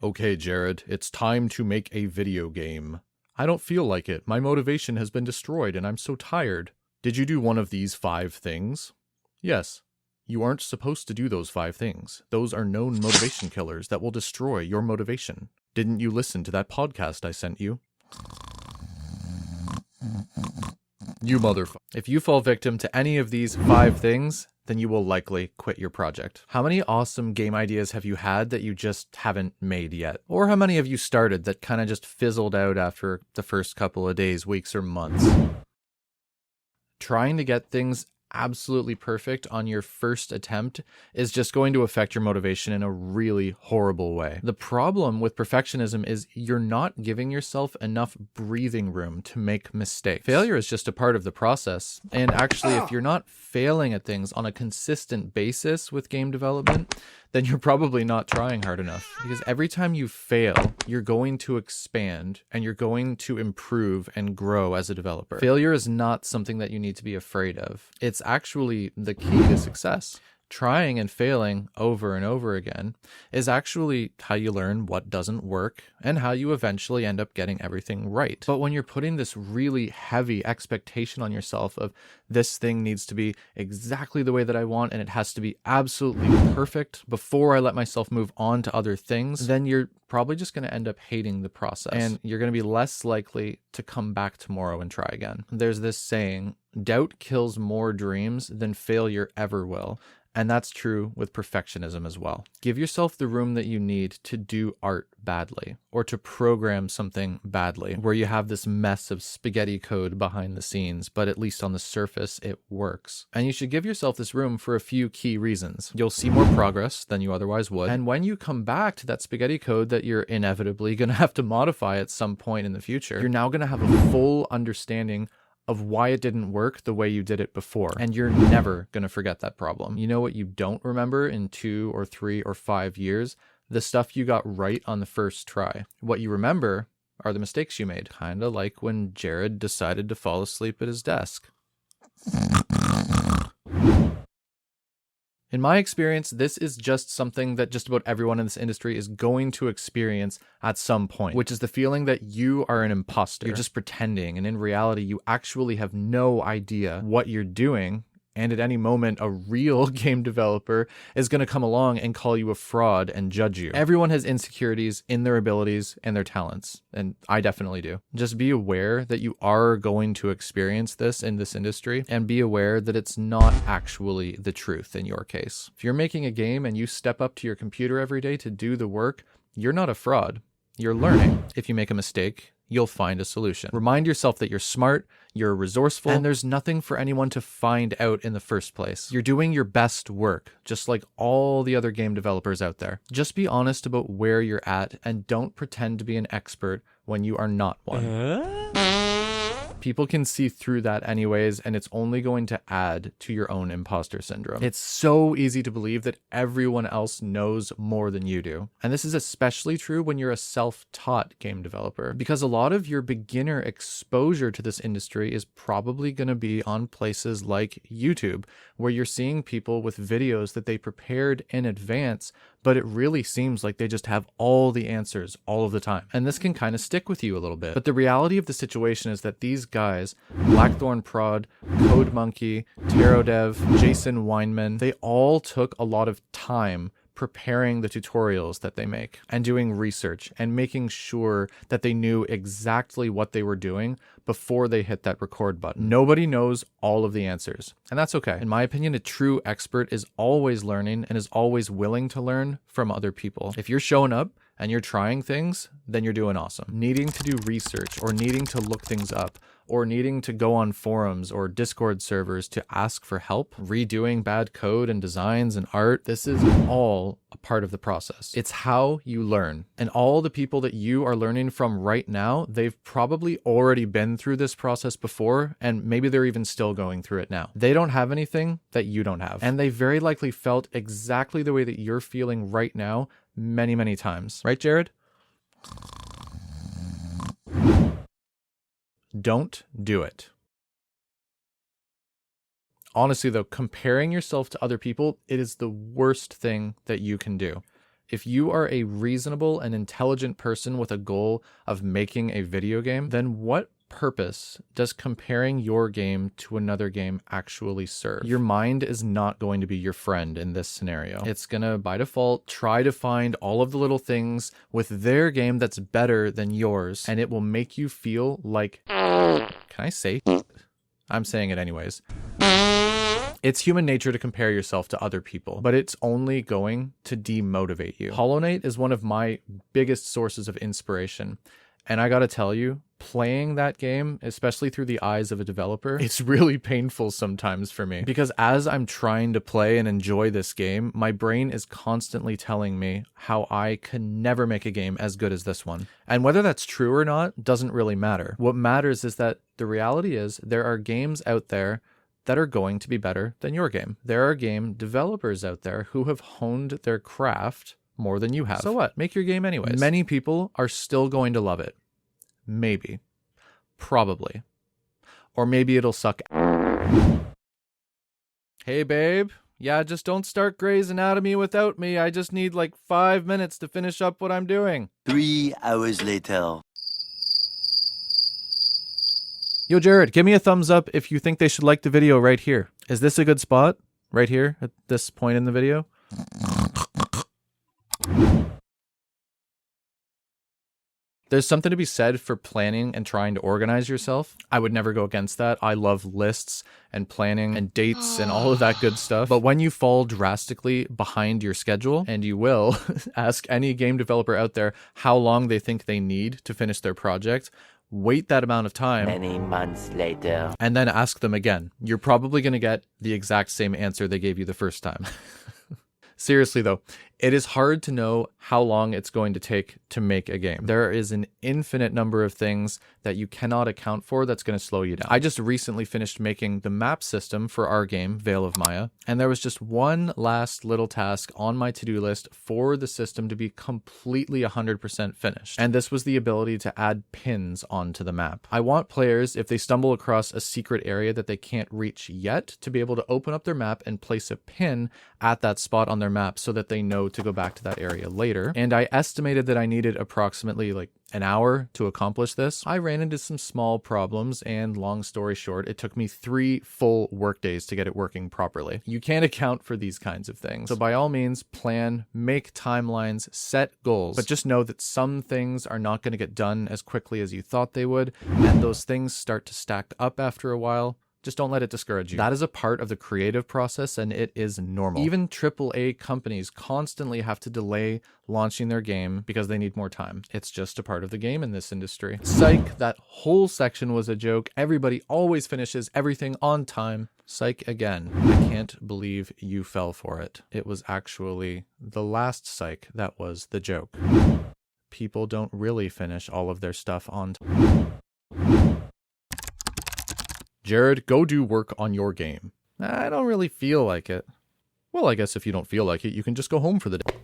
Okay, Jared, it's time to make a video game. I don't feel like it. My motivation has been destroyed and I'm so tired. Did you do one of these 5 things? Yes. You aren't supposed to do those 5 things. Those are known motivation killers that will destroy your motivation. Didn't you listen to that podcast I sent you? You motherfucker. If you fall victim to any of these 5 things, then you will likely quit your project. How many awesome game ideas have you had that you just haven't made yet? Or how many have you started that kind of just fizzled out after the first couple of days, weeks, or months? Trying to get things absolutely perfect on your first attempt is just going to affect your motivation in a really horrible way. The problem with perfectionism is you're not giving yourself enough breathing room to make mistakes. Failure is just a part of the process. And actually, if you're not failing at things on a consistent basis with game development, then you're probably not trying hard enough. Because every time you fail, you're going to expand and you're going to improve and grow as a developer. Failure is not something that you need to be afraid of. It's actually the key to success. Trying and failing over and over again is actually how you learn what doesn't work and how you eventually end up getting everything right. But when you're putting this really heavy expectation on yourself of this thing needs to be exactly the way that I want and it has to be absolutely perfect before I let myself move on to other things, then you're probably just going to end up hating the process and you're going to be less likely to come back tomorrow and try again. There's this saying, doubt kills more dreams than failure ever will. And that's true with perfectionism as well. Give yourself the room that you need to do art badly or to program something badly where you have this mess of spaghetti code behind the scenes, but at least on the surface, it works. And you should give yourself this room for a few key reasons. You'll see more progress than you otherwise would. And when you come back to that spaghetti code that you're inevitably going to have to modify at some point in the future, you're now going to have a full understanding of why it didn't work the way you did it before. And you're never going to forget that problem. You know what you don't remember in 2 or 3 or 5 years? The stuff you got right on the first try. What you remember are the mistakes you made. Kind of like when Jared decided to fall asleep at his desk. In my experience, this is just something that just about everyone in this industry is going to experience at some point, which is the feeling that you are an imposter. You're just pretending, and in reality, you actually have no idea what you're doing. And at any moment, a real game developer is going to come along and call you a fraud and judge you. Everyone has insecurities in their abilities and their talents, and I definitely do. Just be aware that you are going to experience this in this industry, and be aware that it's not actually the truth in your case. If you're making a game and you step up to your computer every day to do the work, you're not a fraud. You're learning. If you make a mistake, you'll find a solution. Remind yourself that you're smart, you're resourceful, and there's nothing for anyone to find out in the first place. You're doing your best work, just like all the other game developers out there. Just be honest about where you're at and don't pretend to be an expert when you are not one. People can see through that anyways, and it's only going to add to your own imposter syndrome. It's so easy to believe that everyone else knows more than you do. And this is especially true when you're a self-taught game developer, because a lot of your beginner exposure to this industry is probably going to be on places like YouTube, where you're seeing people with videos that they prepared in advance, but it really seems like they just have all the answers all of the time. And this can kind of stick with you a little bit. But the reality of the situation is that these guys, Blackthorn Prod, CodeMonkey, TerroDev, Jason Weinman, they all took a lot of time preparing the tutorials that they make and doing research and making sure that they knew exactly what they were doing before they hit that record button. Nobody knows all of the answers, and that's okay. In my opinion, a true expert is always learning and is always willing to learn from other people. If you're showing up and you're trying things, then you're doing awesome. Needing to do research or needing to look things up or needing to go on forums or Discord servers to ask for help, redoing bad code and designs and art, this is all a part of the process. It's how you learn. And all the people that you are learning from right now, they've probably already been through this process before, and maybe they're even still going through it now. They don't have anything that you don't have. And they very likely felt exactly the way that you're feeling right now many, many times. Right, Jared? Don't do it. Honestly, though, comparing yourself to other people, it is the worst thing that you can do. If you are a reasonable and intelligent person with a goal of making a video game, then what purpose does comparing your game to another game actually serve? Your mind is not going to be your friend in this scenario. It's gonna, by default, try to find all of the little things with their game that's better than yours, and it will make you feel like, can I say? I'm saying it anyways. It's human nature to compare yourself to other people, but it's only going to demotivate you. Hollow Knight is one of my biggest sources of inspiration. And I gotta tell you, playing that game, especially through the eyes of a developer, it's really painful sometimes for me. Because as I'm trying to play and enjoy this game, my brain is constantly telling me how I can never make a game as good as this one. And whether that's true or not doesn't really matter. What matters is that the reality is there are games out there that are going to be better than your game. There are game developers out there who have honed their craft more than you have. So what? Make your game anyways. Many people are still going to love it. Maybe. Probably. Or maybe it'll suck. Hey, babe. Yeah, just don't start Grey's Anatomy without me. I just need like 5 minutes to finish up what I'm doing. 3 hours later. Yo, Jared, give me a thumbs up if you think they should like the video right here. Is this a good spot? Right here at this point in the video? There's something to be said for planning and trying to organize yourself. I would never go against that. I love lists and planning and dates and all of that good stuff. But when you fall drastically behind your schedule, and you will, ask any game developer out there how long they think they need to finish their project. Wait that amount of time. Many months later. And then ask them again. You're probably going to get the exact same answer they gave you the first time. Seriously though, it is hard to know how long it's going to take to make a game. There is an infinite number of things that you cannot account for that's going to slow you down. I just recently finished making the map system for our game, Veil of Maya, and there was just one last little task on my to-do list for the system to be completely 100% finished. And this was the ability to add pins onto the map. I want players, if they stumble across a secret area that they can't reach yet, to be able to open up their map and place a pin at that spot on their map so that they know to go back to that area later. And I estimated that I needed approximately like an hour to accomplish this. I ran into some small problems, and long story short, it took me 3 full work days to get it working properly. You can't account for these kinds of things. So by all means, plan, make timelines, set goals, but just know that some things are not going to get done as quickly as you thought they would, and those things start to stack up after a while. Just don't let it discourage you. That is a part of the creative process, and it is normal. Even AAA companies constantly have to delay launching their game because they need more time. It's just a part of the game in this industry. Psych, that whole section was a joke. Everybody always finishes everything on time. Psych again. I can't believe you fell for it. It was actually the last psych that was the joke. People don't really finish all of their stuff on time. Jared, go do work on your game. I don't really feel like it. Well, I guess if you don't feel like it, you can just go home for the day.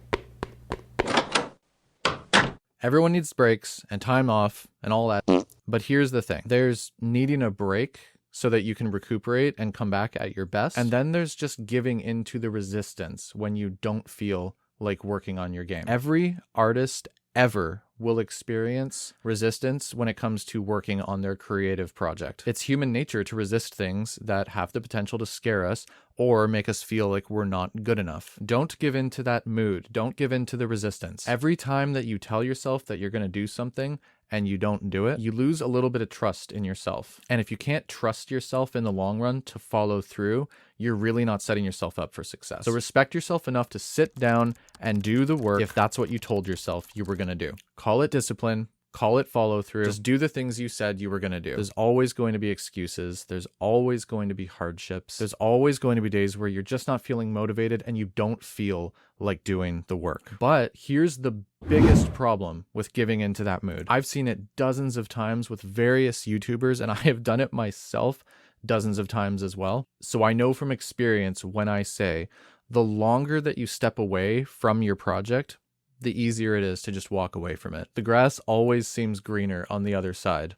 Everyone needs breaks and time off and all that. But here's the thing. There's needing a break so that you can recuperate and come back at your best. And then there's just giving into the resistance when you don't feel like working on your game. Every artist ever will experience resistance when it comes to working on their creative project. It's human nature to resist things that have the potential to scare us or make us feel like we're not good enough. Don't give in to that mood. Don't give in to the resistance. Every time that you tell yourself that you're going to do something and you don't do it, you lose a little bit of trust in yourself. And if you can't trust yourself in the long run to follow through, you're really not setting yourself up for success. So respect yourself enough to sit down and do the work if that's what you told yourself you were going to do. Call it discipline. Call it follow through. Just do the things you said you were going to do. There's always going to be excuses. There's always going to be hardships. There's always going to be days where you're just not feeling motivated and you don't feel like doing the work. But here's the biggest problem with giving into that mood. I've seen it dozens of times with various YouTubers, and I have done it myself dozens of times as well. So I know from experience when I say the longer that you step away from your project, the easier it is to just walk away from it. The grass always seems greener on the other side.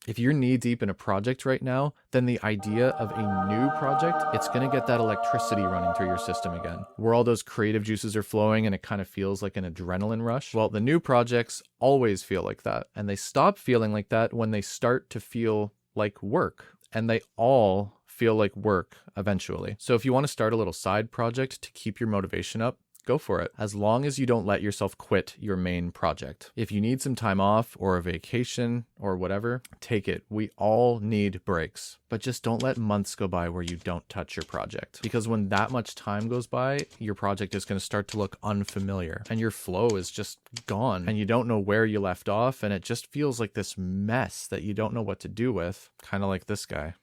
If you're knee deep in a project right now, then the idea of a new project, it's going to get that electricity running through your system again, where all those creative juices are flowing and it kind of feels like an adrenaline rush. Well, the new projects always feel like that, and they stop feeling like that when they start to feel like work, and they all feel like work eventually. So if you want to start a little side project to keep your motivation up, go for it, as long as you don't let yourself quit your main project. If you need some time off or a vacation or whatever, take it. We all need breaks, but just don't let months go by where you don't touch your project, because when that much time goes by, your project is going to start to look unfamiliar and your flow is just gone and you don't know where you left off, and it just feels like this mess that you don't know what to do with, kind of like this guy.